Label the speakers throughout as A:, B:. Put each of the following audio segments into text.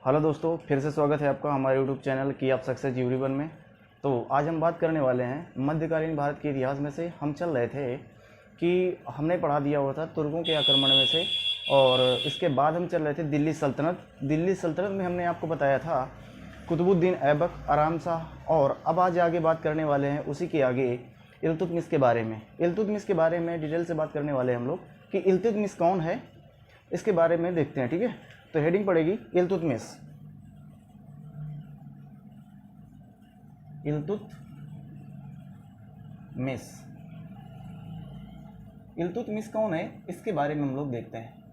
A: Hello दोस्तों, फिर से स्वागत है आपका हमारे यूट्यूब चैनल की आप सक्सेस जीवन में। तो आज हम बात करने वाले हैं मध्यकालीन भारत के इतिहास में से। हम चल रहे थे कि हमने पढ़ा दिया हुआ था तुर्कों के आक्रमण में से, और इसके बाद हम चल रहे थे दिल्ली सल्तनत। दिल्ली सल्तनत में हमने आपको बताया था कुतुबुद्दीन ऐबक, आराम शाह, और अब आज आगे बात करने वाले हैं उसी के आगे इल्तुतमिश के बारे में। इल्तुतमिश के बारे में डिटेल से बात करने वाले हैं हम लोग कि इल्तुतमिश कौन है, इसके बारे में देखते हैं। ठीक है, तो हेडिंग पड़ेगी इल्तुतमिश। इल्तुतमिश इल्तुतमिश कौन है, इसके बारे में हम लोग देखते हैं।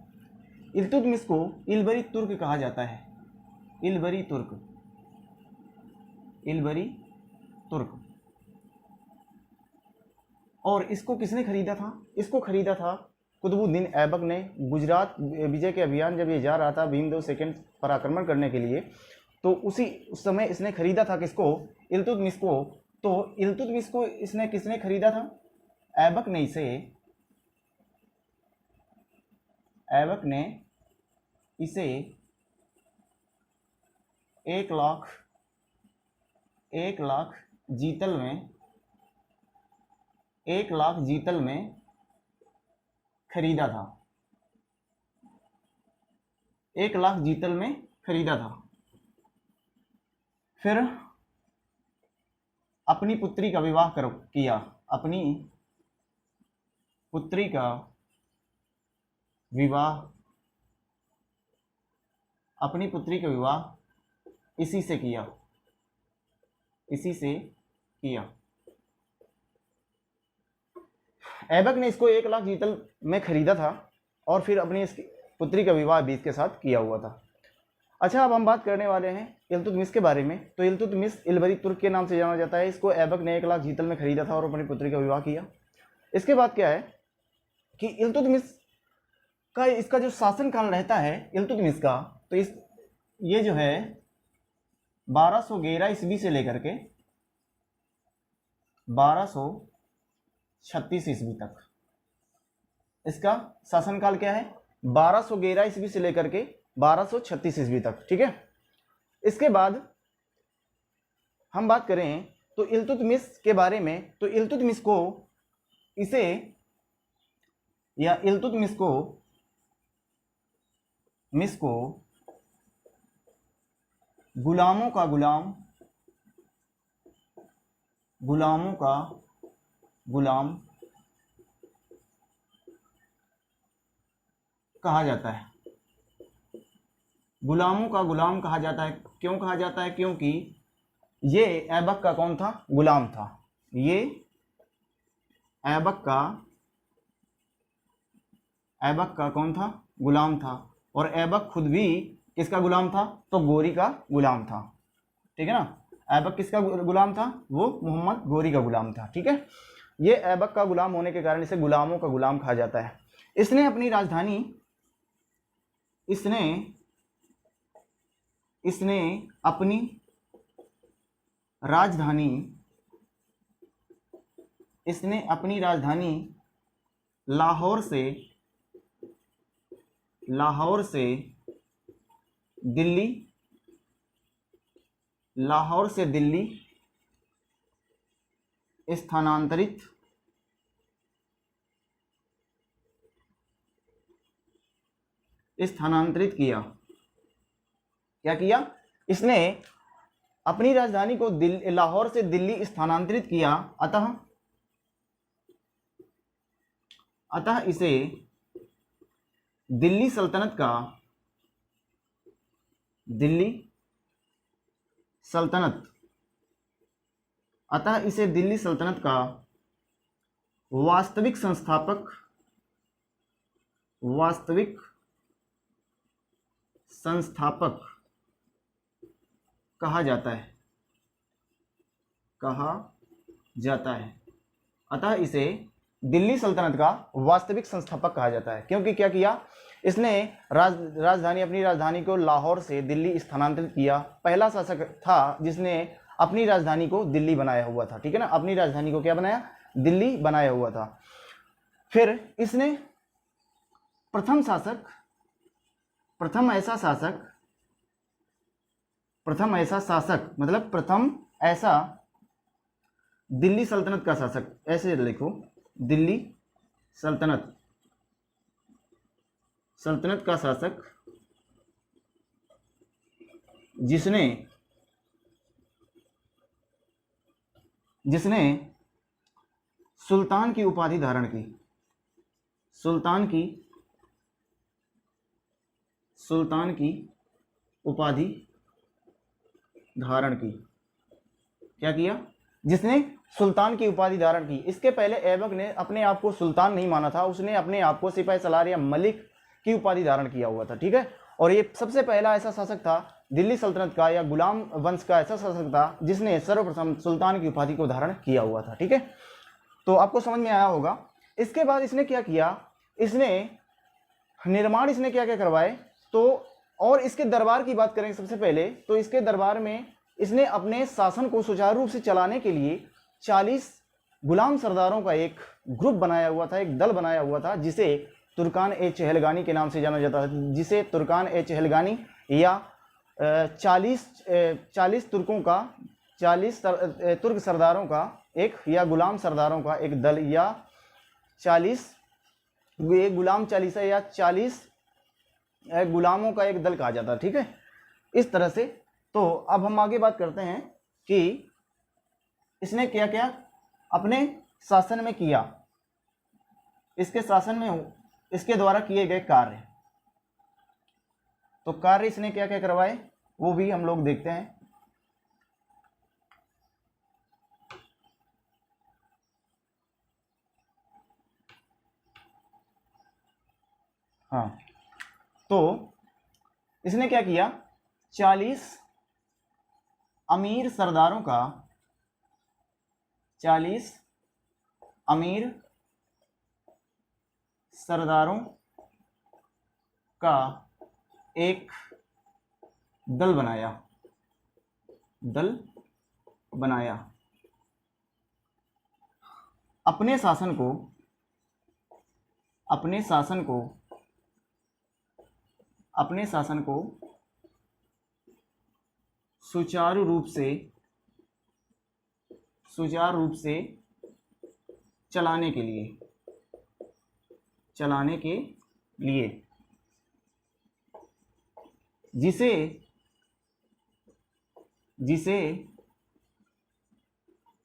A: इल्तुतमिश को इलबरी तुर्क कहा जाता है। इलबरी तुर्क, इलबरी तुर्क। और इसको किसने खरीदा था? इसको खरीदा था कुतुबुद्दीन ऐबक ने। गुजरात विजय के अभियान जब ये जा रहा था भीमदेव सेकंड पर आक्रमण करने के लिए, तो उस समय इसने खरीदा था किसको? इल्तुतमिश को। तो इल्तुतमिश को किसने खरीदा था? ऐबक ने इसे 1 लाख जीतल में खरीदा था। 1 लाख जीतल में खरीदा था। फिर अपनी पुत्री का विवाह किया। अपनी पुत्री का विवाह इसी से किया। ऐबक ने इसको 1 लाख जीतल में खरीदा था और फिर अपनी इसकी पुत्री का विवाह भी इसके साथ किया हुआ था। अच्छा, अब हम बात करने वाले हैं इल्तुतमिश के बारे में। तो इल्तुतमिश इलबरी तुर्क के नाम से जाना जाता है। इसको ऐबक ने 1 लाख जीतल में खरीदा था और अपनी पुत्री का विवाह किया। इसके बाद क्या है कि इल्तुतमिश का इसका जो शासनकाल रहता है इल्तुतमिश का, तो ये जो है 1211 ईस्वी से लेकर के 1236 ईस्वी तक इसका शासनकाल क्या है? 1211 ईस्वी से लेकर के 1236 ईस्वी तक। ठीक है, इसके बाद हम बात करें तो इल्तुतमिश के बारे में, तो इल्तुतमिश को गुलामों का गुलाम कहा जाता है। गुलामों का गुलाम कहा जाता है। क्यों कहा जाता है? क्योंकि ये ऐबक का कौन था? गुलाम था। ये ऐबक का कौन था? गुलाम था। और ऐबक खुद भी किसका गुलाम था? तो गोरी का गुलाम था। ठीक है ना, ऐबक किसका गुलाम था? वो मोहम्मद गोरी का गुलाम था। ठीक है, ये ऐबक का गुलाम होने के कारण इसे गुलामों का गुलाम कहा जाता है। इसने अपनी राजधानी लाहौर से दिल्ली स्थानांतरित किया। क्या किया? इसने अपनी राजधानी को लाहौर से दिल्ली स्थानांतरित किया। अतः इसे दिल्ली सल्तनत का वास्तविक संस्थापक कहा जाता है। अतः इसे दिल्ली सल्तनत का वास्तविक संस्थापक कहा जाता है। क्योंकि क्या किया इसने? अपनी राजधानी को लाहौर से दिल्ली स्थानांतरित किया। पहला शासक था जिसने अपनी राजधानी को दिल्ली बनाया हुआ था। ठीक है ना, अपनी राजधानी को क्या बनाया? दिल्ली बनाया हुआ था। फिर इसने प्रथम ऐसा शासक प्रथम ऐसा शासक, मतलब प्रथम ऐसा दिल्ली सल्तनत का शासक, ऐसे लिखो, दिल्ली सल्तनत, सल्तनत का शासक जिसने जिसने सुल्तान की उपाधि धारण की, सुल्तान की उपाधि धारण की। क्या किया? जिसने सुल्तान की उपाधि धारण की। इसके पहले ऐबक ने अपने आप को सुल्तान नहीं माना था, उसने अपने आप को सिपाही सलार या मलिक की उपाधि धारण किया हुआ था, ठीक है। और ये सबसे पहला ऐसा शासक था दिल्ली सल्तनत का या गुलाम वंश का ऐसा शासक था जिसने सर्वप्रथम सुल्तान की उपाधि को धारण किया हुआ था, ठीक है। तो आपको समझ में आया होगा। इसके बाद इसने क्या किया, इसने निर्माण इसने क्या क्या करवाए, तो और इसके दरबार की बात करें सबसे पहले, तो इसके दरबार में इसने अपने शासन को सुचारू रूप से चलाने के लिए 40 गुलाम सरदारों का एक ग्रुप बनाया हुआ था, एक दल बनाया हुआ था, जिसे तुर्कान ए चहलगानी के नाम से जाना जाता था, जिसे तुर्कान ए चहलगानी या 40 तुर्कों का 40 तुर्क सरदारों का एक या गुलाम सरदारों का एक दल या 40 ये गुलाम चालीसा या 40 गुलामों का एक दल कहा जाता है, ठीक है, इस तरह से। तो अब हम आगे बात करते हैं कि इसने क्या क्या अपने शासन में किया, इसके शासन में इसके द्वारा किए गए कार्य। तो कार्य इसने क्या क्या करवाए वो भी हम लोग देखते हैं। हाँ, तो इसने क्या किया, 40 अमीर सरदारों का 40 अमीर सरदारों का एक दल बनाया अपने शासन को सुचारू रूप से चलाने के लिए जिसे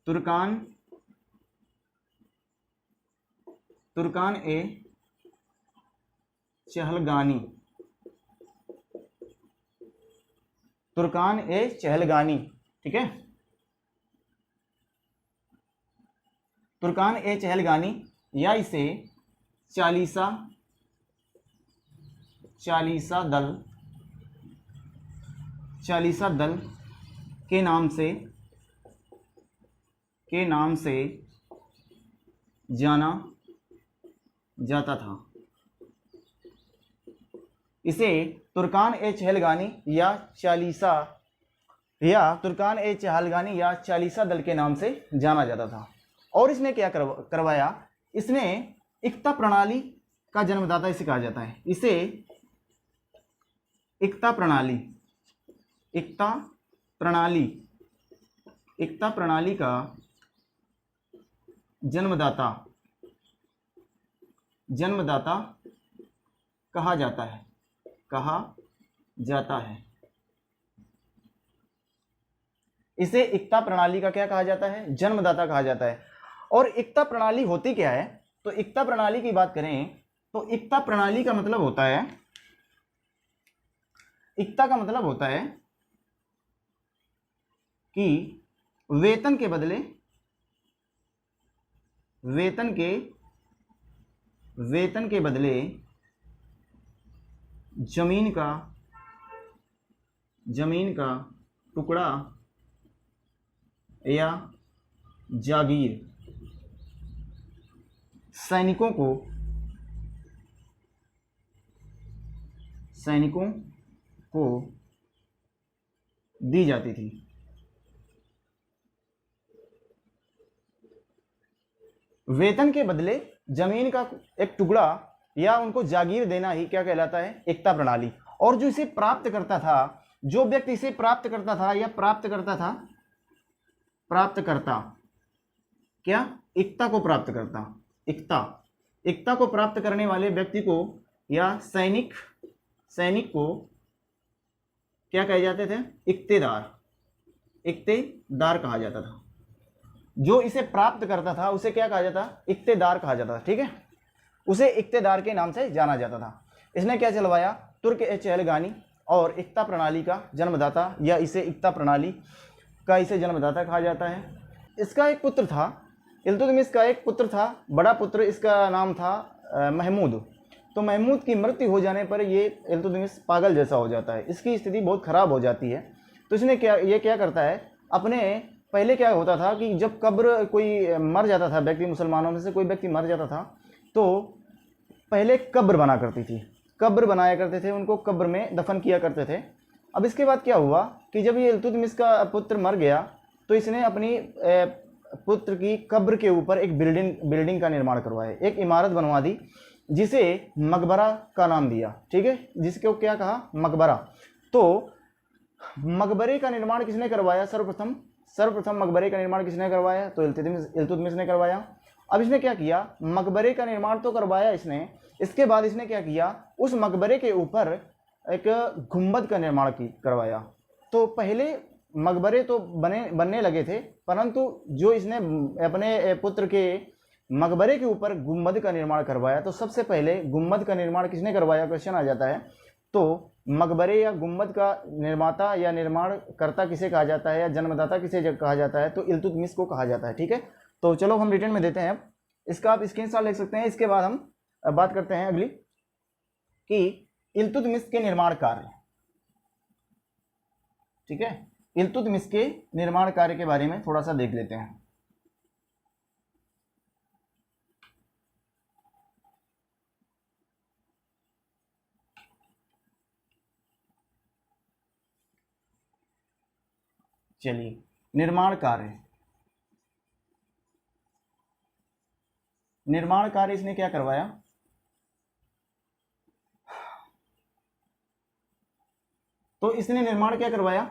A: तुर्कान ए चहलगानी ठीक है, तुर्कान ए चहलगानी या इसे चालीसा दल के नाम से जाना जाता था। इसे तुर्कान ए चहलगानी या तुर्कान ए चहलगानी या चालीसा दल के नाम से जाना जाता था। और इसने क्या करवाया, इसने एकता प्रणाली का जन्मदाता इसे कहा जाता है, इसे एकता प्रणाली का जन्मदाता कहा जाता है। इसे एकता प्रणाली का क्या कहा जाता है, जन्मदाता कहा जाता है। और एकता प्रणाली होती क्या है, तो एकता प्रणाली की बात करें तो एकता प्रणाली का मतलब होता है, एकता का मतलब होता है कि वेतन के बदले जमीन का टुकड़ा या जागीर सैनिकों को दी जाती थी। वेतन के बदले जमीन का एक टुकड़ा या उनको जागीर देना ही क्या कहलाता है, एकता प्रणाली। और जो इसे प्राप्त करता था जो व्यक्ति इसे प्राप्त करता था या प्राप्त करता था, प्राप्त करता, क्या, एकता को प्राप्त करता, एकता, एकता को प्राप्त करने वाले व्यक्ति को या सैनिक, सैनिक को क्या कहे जाते थे, इक्तेदार, इक्तेदार कहा जाता था। जो इसे प्राप्त करता था उसे क्या कहा जाता, इक्तेदार कहा जाता था, ठीक है, उसे इक्तेदार के नाम से जाना जाता था। इसने क्या चलवाया, तुर्क-ए-चहलगानी और एकता प्रणाली का जन्मदाता, या इसे एकता प्रणाली का इसे जन्मदाता कहा जाता है। इसका एक पुत्र था, इल्तुतमिश का एक पुत्र था, बड़ा पुत्र, इसका नाम था महमूद। तो महमूद की मृत्यु हो जाने पर ये इल्तुतमिश पागल जैसा हो जाता है, इसकी स्थिति बहुत ख़राब हो जाती है। तो इसने क्या करता है, अपने, पहले क्या होता था कि जब कब्र कोई मर जाता था व्यक्ति, मुसलमानों में से कोई व्यक्ति मर जाता था तो पहले कब्र बना करती थी, कब्र बनाया करते थे, उनको कब्र में दफन किया करते थे। अब इसके बाद क्या हुआ कि जब ये इल्तुतमिश का पुत्र मर गया तो इसने अपनी पुत्र की कब्र के ऊपर एक बिल्डिंग का निर्माण करवाया, एक इमारत बनवा दी जिसे मकबरा का नाम दिया, ठीक है, जिसको क्या कहा, मकबरा। तो मकबरे का निर्माण किसने करवाया, सर्वप्रथम मकबरे का निर्माण किसने करवाया, तो इल्तुतमिश ने करवाया। अब इसने क्या किया, मकबरे का निर्माण तो करवाया इसने, इसके बाद इसने क्या किया, उस मकबरे के ऊपर एक गुंबद का निर्माण करवाया। तो पहले मकबरे तो बनने लगे थे, परंतु जो इसने अपने पुत्र के मकबरे के ऊपर गुंबद का निर्माण करवाया, तो सबसे पहले गुंबद का निर्माण किसने करवाया, क्वेश्चन आ जाता है। तो मकबरे या गुंबद का निर्माता या निर्माण करता किसे कहा जाता है, या जन्मदाता किसे कहा जाता है, तो इल्तुतमिश को कहा जाता है, ठीक है। तो चलो हम रिटर्न में देते हैं, अब इसका आप स्क्रीनशॉट ले सकते हैं। इसके बाद हम बात करते हैं अगली कि इल्तुतमिश के निर्माण कार्य, ठीक है, इल्तुतमिश के निर्माण कार्य के बारे में थोड़ा सा देख लेते हैं। चलिए, निर्माण कार्य, निर्माण कार्य इसने क्या करवाया, तो इसने निर्माण क्या करवाया,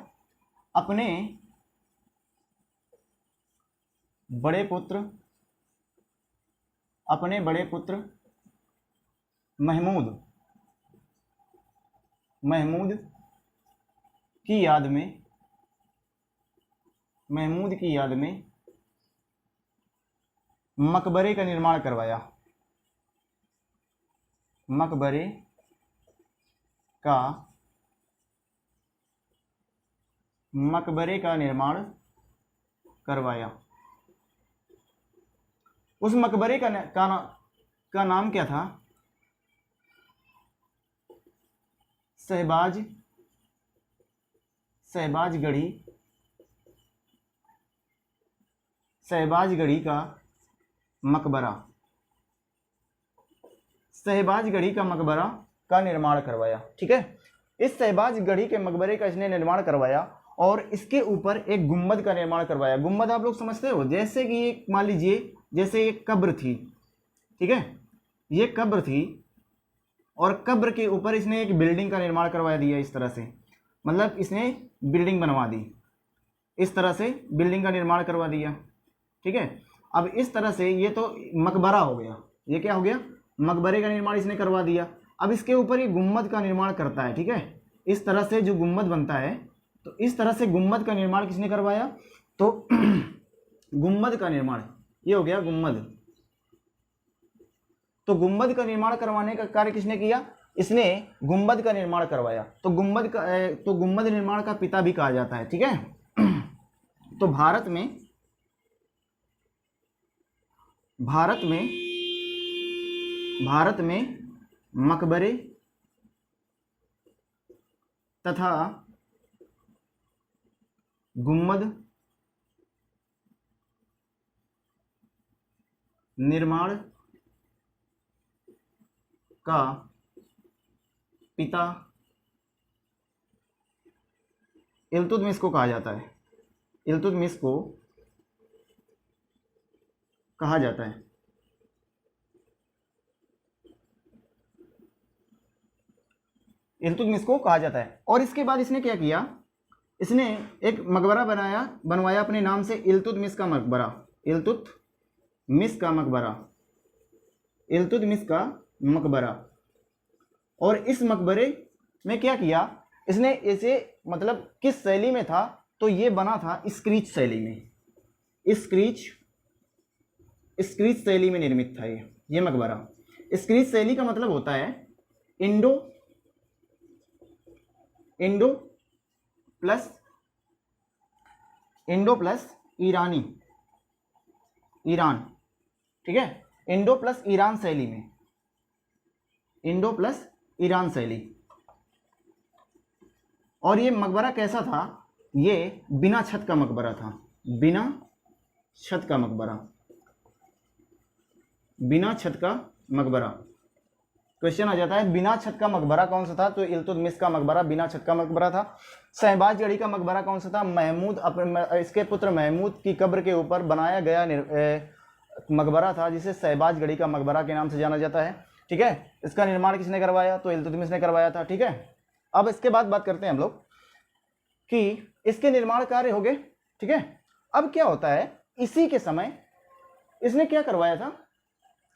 A: अपने बड़े पुत्र, अपने बड़े पुत्र महमूद की याद में, महमूद की याद में मकबरे का निर्माण करवाया, मकबरे का निर्माण करवाया। उस मकबरे का नाम क्या था, शहबाजगढ़ी का मकबरा, शहबाजगढ़ी का मकबरा का निर्माण करवाया, ठीक है। इस शहबाजगढ़ी के मकबरे का इसने निर्माण करवाया और इसके ऊपर एक गुंबद का निर्माण करवाया। गुंबद आप लोग समझते हो, जैसे कि एक, मान लीजिए जैसे एक कब्र थी, ठीक है, ये कब्र थी और कब्र के ऊपर इसने एक बिल्डिंग का निर्माण करवा दिया, इस तरह से, मतलब इसने बिल्डिंग बनवा दी, इस तरह से बिल्डिंग का निर्माण करवा दिया, ठीक है। अब इस तरह से ये तो मकबरा हो गया, ये क्या हो गया, मकबरे का निर्माण इसने करवा दिया। अब इसके ऊपर ये गुंबद का निर्माण करता है, ठीक है, इस तरह से जो गुंबद बनता है, तो इस तरह से गुंबद का निर्माण किसने करवाया, तो गुंबद का निर्माण, ये हो गया गुंबद। तो गुंबद का निर्माण करवाने का कार्य किसने किया, इसने गुंबद का निर्माण करवाया। तो गुंबद निर्माण का पिता भी कहा जाता है, ठीक है। तो भारत में मकबरे तथा गुंबद निर्माण का पिता इल्तुतमिश को कहा जाता है, इल्तुतमिश को कहा जाता है। इल्तुतमिश को कहा जाता है। और इसके बाद इसने क्या किया, इसने एक मकबरा बनवाया अपने नाम से, इल्तुतमिश का मकबरा, इल्तुतमिश का मकबरा, इल्तुतमिश का मकबरा। और इस मकबरे में क्या किया इसने, इसे मतलब किस शैली में था, तो ये बना था स्क्रीच शैली में, स्क्रीच शैली में निर्मित था ये मकबरा। स्क्रीच शैली का मतलब होता है इंडो प्लस ईरान, ठीक है, इंडो प्लस ईरान शैली में, इंडो प्लस ईरान शैली। और ये मकबरा कैसा था, ये बिना छत का मकबरा था, बिना छत का मकबरा, बिना छत का मकबरा। क्वेश्चन आ जाता है बिना छत का मकबरा कौन सा था, तो इल्तुतमिश का मकबरा बिना छत का मकबरा था। शहबाजगढ़ी का मकबरा कौन सा था, महमूद इसके पुत्र महमूद की कब्र के ऊपर बनाया गया मकबरा था, जिसे शहबाजगढ़ी का मकबरा के नाम से जाना जाता है। ठीक है, इसका निर्माण किसने करवाया, तो इल्तुतमिश ने करवाया था। ठीक है, अब इसके बाद बात करते हैं हम लोग कि इसके निर्माण कार्य हो गए। ठीक है, अब क्या होता है, इसी के समय इसने क्या करवाया था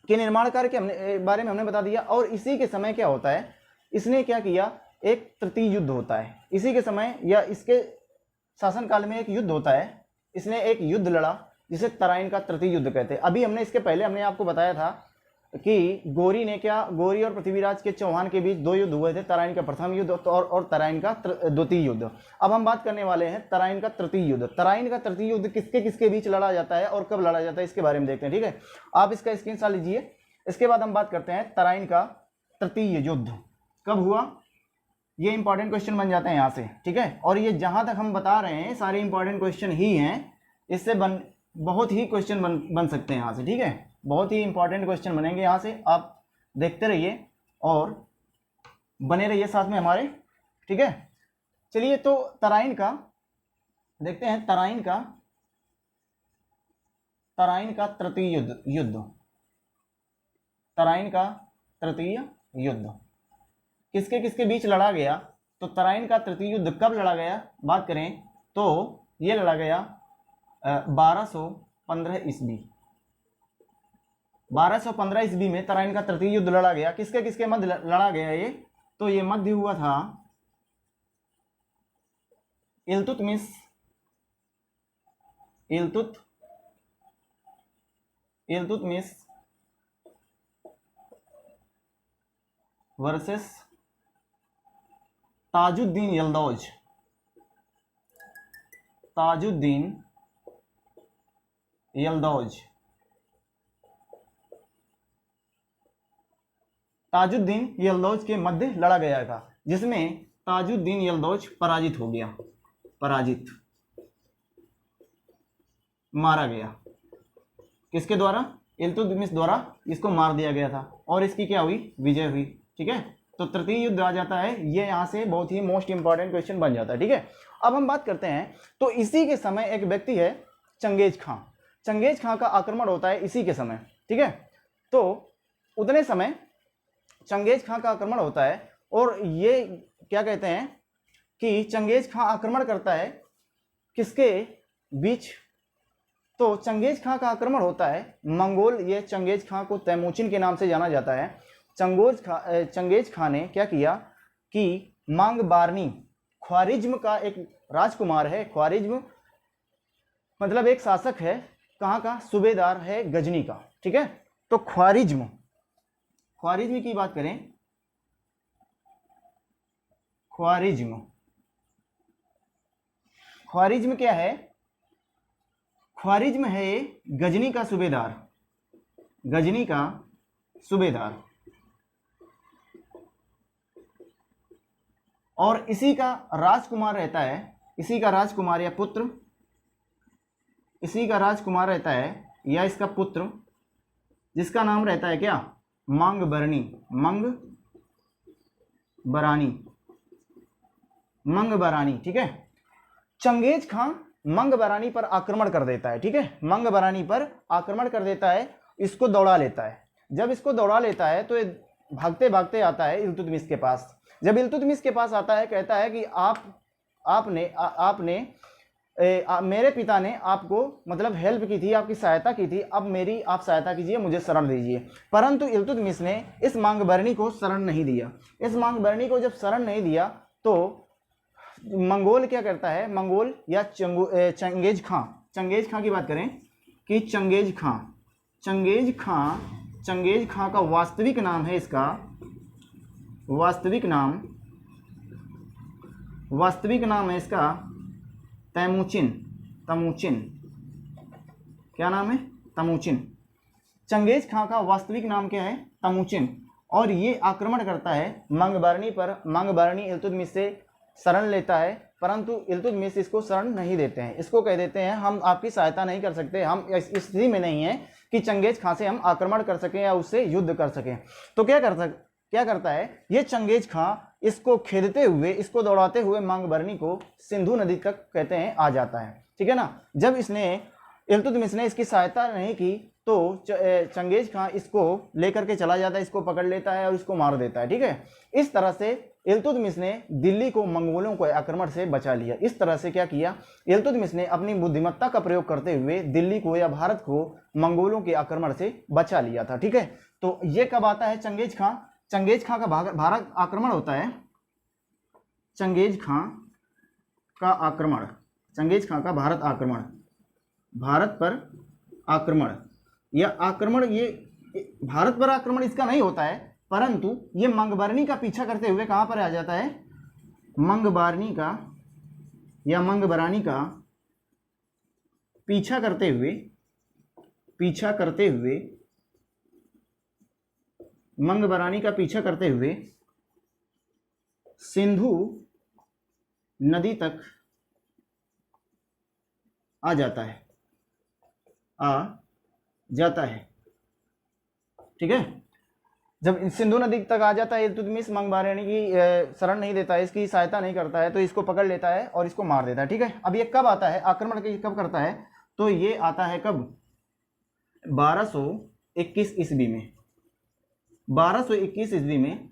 A: कि निर्माण कार्य के बारे में हमने बता दिया। और इसी के समय क्या होता है, इसने क्या किया, एक तृतीय युद्ध होता है इसी के समय, या इसके शासनकाल में एक युद्ध होता है। इसने एक युद्ध लड़ा जिसे तराइन का तृतीय युद्ध कहते हैं। अभी हमने इसके पहले हमने आपको बताया था कि गोरी और पृथ्वीराज के चौहान के बीच 2 युद्ध हुए थे, तराइन का प्रथम युद्ध और तराइन का द्वितीय युद्ध। अब हम बात करने वाले हैं तराइन का तृतीय युद्ध। तराइन का तृतीय युद्ध किसके किसके बीच लड़ा जाता है और कब लड़ा जाता है, इसके बारे में देखते हैं। ठीक है, आप इसका स्क्रीनशॉट लीजिए। इसके बाद हम बात करते हैं तराइन का तृतीय युद्ध कब हुआ, ये इंपॉर्टेंट क्वेश्चन बन जाते हैं यहाँ से। ठीक है, और ये जहाँ तक हम बता रहे हैं सारे इंपॉर्टेंट क्वेश्चन ही हैं, इससे बहुत ही क्वेश्चन बन सकते हैं यहाँ से। ठीक है, बहुत ही इंपॉर्टेंट क्वेश्चन बनेंगे यहाँ से, आप देखते रहिए और बने रहिए साथ में हमारे। ठीक है, चलिए तो तराइन का देखते हैं, तराइन का तृतीय युद्ध, तराइन का तृतीय युद्ध किसके किसके बीच लड़ा गया, तो तराइन का तृतीय युद्ध कब लड़ा गया, बात करें तो ये लड़ा गया 1215 ईस्वी। 1215 ईस्वी में तराइन का तृतीय युद्ध लड़ा गया। किसके किसके मध्य लड़ा गया ये, तो ये मध्य हुआ था इल्तुतमिश वर्सेस ताजुद्दीन यल्दौज, ताजुद्दीन यल्दौज के मध्य लड़ा गया था, जिसमें ताजुद्दीन यल्दौज पराजित हो गया, मारा गया। किसके द्वारा, इल्तुतमिश द्वारा इसको मार दिया गया था और इसकी क्या हुई, विजय हुई। ठीक है, तो तृतीय युद्ध आ जाता है, ये यहाँ से बहुत ही मोस्ट इंपॉर्टेंट क्वेश्चन बन जाता है। ठीक है, अब हम बात करते हैं तो इसी के समय एक व्यक्ति है चंगेज खां का आक्रमण होता है इसी के समय। ठीक है, तो उतने समय चंगेज खां का आक्रमण होता है और ये क्या कहते हैं कि चंगेज खां आक्रमण करता है किसके बीच, तो चंगेज खां का आक्रमण होता है मंगोल, ये चंगेज खां को तैमूचिन के नाम से जाना जाता है। चंगेज खां ने क्या किया कि मांगबारनी, ख्वारिज्म का एक राजकुमार है, ख्वारिज्म मतलब एक शासक है, कहाँ का, सूबेदार है गजनी का। ठीक है, तो ख्वारिज्म की बात करें, ख्वारिज्म क्या है, ख्वारिज्म है गजनी का सूबेदार, और इसी का राजकुमार रहता है, इसी का राजकुमार या पुत्र, इसी का राजकुमार रहता है या इसका पुत्र, जिसका नाम रहता है क्या, मंगबरानी। ठीक है, चंगेज खां मंगबरानी पर आक्रमण कर देता है। ठीक है, मंगबरानी पर आक्रमण कर देता है, इसको दौड़ा लेता है। जब इसको दौड़ा लेता है तो ये भागते भागते आता है इल्तुतमिश के पास। जब इल्तुतमिश के पास आता है, कहता है कि आपने मेरे पिता ने आपको मतलब हेल्प की थी, आपकी सहायता की थी, अब मेरी आप सहायता कीजिए, मुझे शरण दीजिए। परंतु इल्तुतमिश ने इस मांगबरनी को शरण नहीं दिया। इस मांगबरनी को जब शरण नहीं दिया तो मंगोल क्या करता है, मंगोल या चंगेज खां की बात करें कि चंगेज खां का वास्तविक नाम है, इसका वास्तविक नाम है इसका तैमूचिन। क्या नाम है? तमूचिन। चंगेज खां का वास्तविक नाम क्या है? तमूचिन। और ये आक्रमण करता है मंगबरनी पर। मंगबरनी इल्तुतमिश से शरण लेता है, परंतु इल्तुतमिश इसको शरण नहीं देते हैं। इसको कह देते हैं हम आपकी सहायता नहीं कर सकते, हम इस स्थिति में नहीं है कि चंगेज खां से हम आक्रमण कर सकें या उससे युद्ध कर सकें। तो क्या करता है ये चंगेज खां, इसको खेदते हुए, इसको दौड़ाते हुए मांगबरनी को सिंधु नदी तक कहते हैं आ जाता है। ठीक है ना। जब इल्तुतमिश ने इसकी सहायता नहीं की तो चंगेज खां इसको लेकर के चला जाता है, इसको पकड़ लेता है और इसको मार देता है। ठीक है। इस तरह से इल्तुतमिश ने दिल्ली को मंगोलों के आक्रमण से बचा लिया। इस तरह से क्या किया, इल्तुतमिश ने अपनी बुद्धिमत्ता का प्रयोग करते हुए दिल्ली को या भारत को मंगोलों के आक्रमण से बचा लिया था। ठीक है। तो ये कब आता है? चंगेज खां का भारत आक्रमण होता है। चंगेज खां का भारत आक्रमण, भारत पर आक्रमण, यह आक्रमण ये भारत पर आक्रमण इसका नहीं होता है, परंतु ये मंगबरनी का पीछा करते हुए कहां पर आ जाता है? मंगबरनी का या मंगबरानी का पीछा करते हुए सिंधु नदी तक आ जाता है। ठीक है। जब सिंधु नदी तक आ जाता है इल्तुतमिश, मंगबरानी की शरण नहीं देता है, इसकी सहायता नहीं करता है, तो इसको पकड़ लेता है और इसको मार देता है। ठीक है। अब ये कब आता है आक्रमण, कब करता है? तो ये आता है कब? 1221 ईस्वी में। 1221 ईस्वी में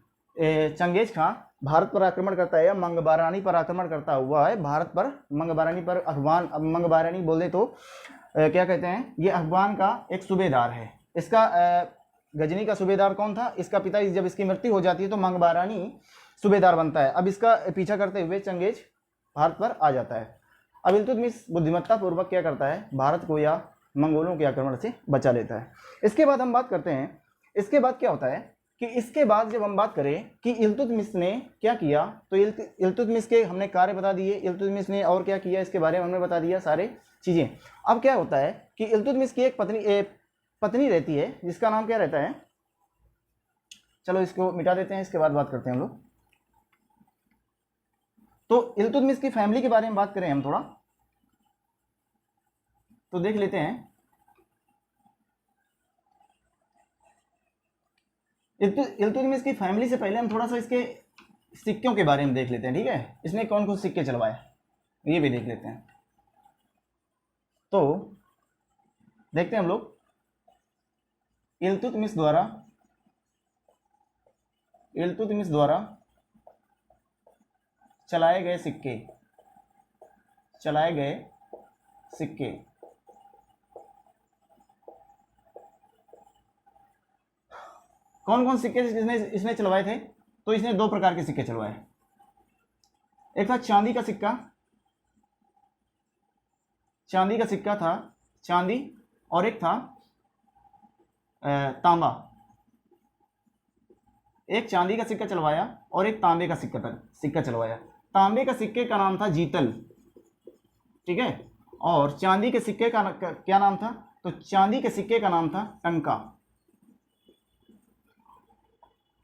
A: चंगेज खां भारत पर आक्रमण करता है या मंगबरानी पर आक्रमण करता हुआ है। भारत पर मंगबरानी पर अफगान, मंगबरानी बोले तो क्या कहते हैं, ये अफगान का एक सूबेदार है। इसका गजनी का सूबेदार कौन था? इसका पिता। जब इसकी मृत्यु हो जाती है तो मंगबरानी सूबेदार बनता है। अब इसका पीछा करते हुए चंगेज भारत पर आ जाता है। अब इल्तुतमिश बुद्धिमत्ता पूर्वक क्या करता है, भारत को या मंगोलों के आक्रमण से बचा लेता है। इसके बाद हम बात करते हैं, इसके बाद क्या होता है कि इसके बाद जब हम बात करें कि इल्तुतमिश ने क्या किया, तो इल्तुतमिश के हमने कार्य बता दिए, इल्तुतमिश ने और क्या किया इसके बारे में हमने बता दिया सारे चीज़ें। अब क्या होता है कि इल्तुतमिश की एक पत्नी रहती है, जिसका नाम क्या रहता है, चलो इसको मिटा देते हैं, इसके बाद बात करते हैं हम लोग। तो इल्तुतमिश की फैमिली के बारे में बात करें हम थोड़ा, तो देख लेते हैं। इल्तुतमिश की फैमिली से पहले हम थोड़ा सा इसके सिक्कों के बारे में देख लेते हैं। ठीक है। इसने कौन कौन सिक्के चलवाए ये भी देख लेते हैं। तो देखते हैं हम लोग इल्तुतमिश द्वारा चलाए गए सिक्के कौन कौन सिक्के इसने चलवाए थे? तो इसने दो प्रकार के सिक्के चलवाए। एक था चांदी का सिक्का था चांदी, और एक था तांबा। एक चांदी का सिक्का चलवाया और एक तांबे का सिक्का चलवाया। तांबे का सिक्के का नाम था जीतल। ठीक है। और चांदी के सिक्के का क्या नाम था? तो चांदी के सिक्के का नाम था टंका।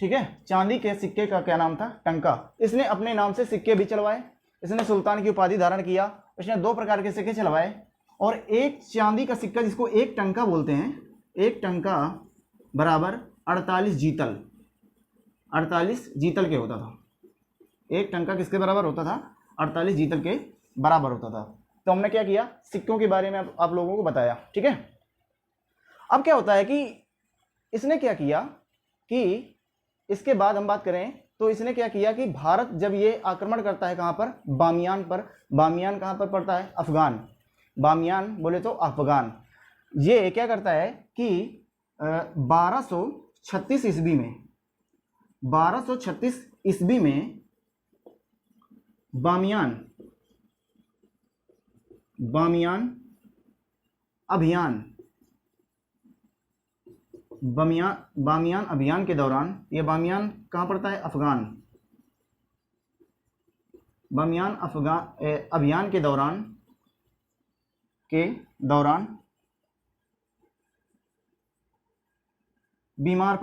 A: ठीक है। चांदी के सिक्के का क्या नाम था? टंका। इसने अपने नाम से सिक्के भी चलवाए, इसने सुल्तान की उपाधि धारण किया, इसने दो प्रकार के सिक्के चलवाए। और एक चांदी का सिक्का जिसको एक टंका बोलते हैं, एक टंका बराबर 48 जीतल, 48 जीतल के होता था। एक टंका किसके बराबर होता था? 48 जीतल के बराबर होता था। तो हमने क्या किया, सिक्कों के बारे में आप लोगों को बताया। ठीक है। अब क्या होता है कि इसने क्या किया कि इसके बाद हम बात करें तो इसने क्या किया कि भारत जब ये आक्रमण करता है कहाँ पर, बामियान पर, बामियान कहाँ पर पड़ता है, अफगान, बामियान बोले तो अफगान, ये क्या करता है कि 1236 ईस्वी में, 1236 ईस्वी में बामियान अभियान, बामियान अभियान के दौरान, ये बामियान कहाँ पड़ता है, अफगान, बामियान अभियान के दौरान बीमार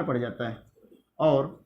A: पड़ जाता है और